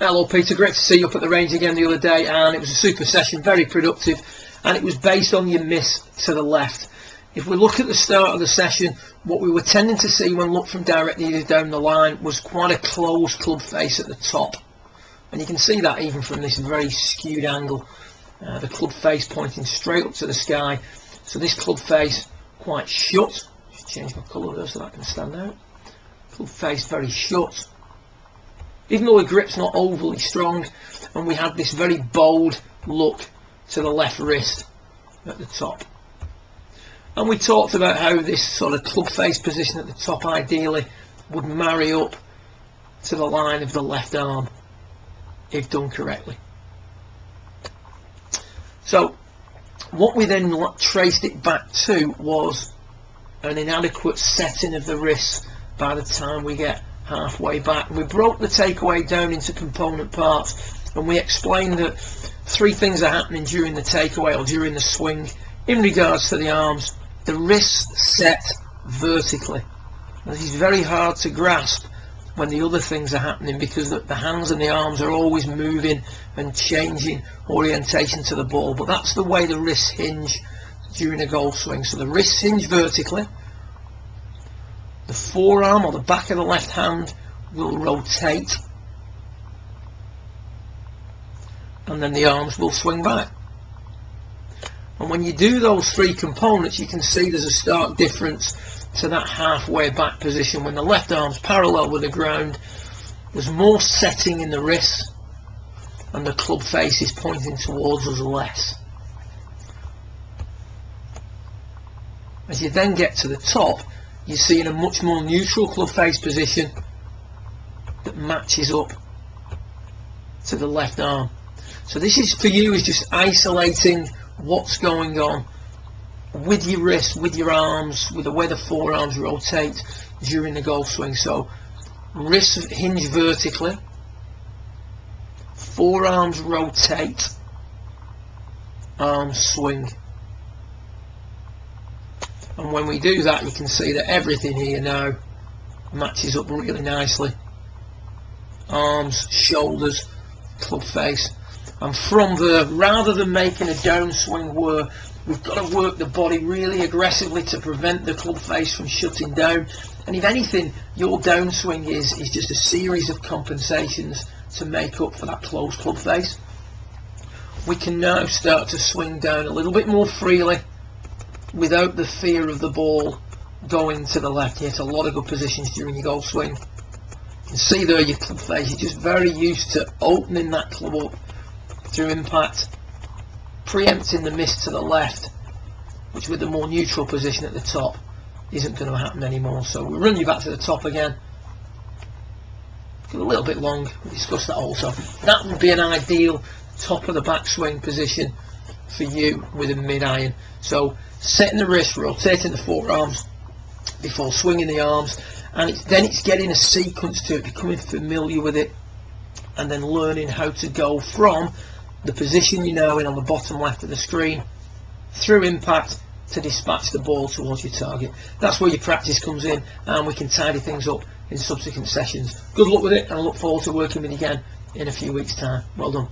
Hello Peter, great to see you up at the range again the other day, and it was a super session, very productive, and it was based on your miss to the left. If we look at the start of the session, what we were tending to see when looked from directly down the line was quite a closed club face at the top, and you can see that even from this very skewed angle, the club face pointing straight up to the sky. So this club face quite shut. Just change my colour there so that can stand out. Club face very shut, even though the grip's not overly strong, and we had this very bold look to the left wrist at the top. And we talked about how this sort of club face position at the top ideally would marry up to the line of the left arm if done correctly. So what we then traced it back to was an inadequate setting of the wrists by the time we get halfway back. We broke the takeaway down into component parts, and we explained that three things are happening during the takeaway or during the swing. In regards to the arms, the wrists set vertically. Now, this is very hard to grasp when the other things are happening, because the hands and the arms are always moving and changing orientation to the ball, but that's the way the wrists hinge during a golf swing. So the wrists hinge vertically, the forearm or the back of the left hand will rotate, and then the arms will swing back. And when you do those three components, you can see there's a stark difference to that halfway back position. When the left arm's parallel with the ground, there's more setting in the wrists, and the club face is pointing towards us less. As you then get to the top, you're seeing a much more neutral club face position that matches up to the left arm. So this is for you, is just isolating what's going on with your wrists, with your arms, with the way the forearms rotate during the golf swing. So wrists hinge vertically, forearms rotate, arms swing. And when we do that, you can see that everything here now matches up really nicely. Arms, shoulders, club face. And from there, rather than making a downswing where we've got to work the body really aggressively to prevent the club face from shutting down, and if anything, your downswing is just a series of compensations to make up for that closed club face, we can now start to swing down a little bit more freely, without the fear of the ball going to the left. You hit a lot of good positions during your golf swing. You can see there your club face, you're just very used to opening that club up through impact, preempting the miss to the left, which with the more neutral position at the top isn't going to happen anymore. So we'll run you back to the top again. Got a little bit long, we discussed that also. That would be an ideal top of the backswing position for you with a mid-iron. So setting the wrist, rotating the forearms before swinging the arms, and then it's getting a sequence to it, becoming familiar with it, and then learning how to go from the position you know in on the bottom left of the screen through impact to dispatch the ball towards your target. That's where your practice comes in, and we can tidy things up in subsequent sessions. Good luck with it, and I look forward to working with you again in a few weeks' time. Well done.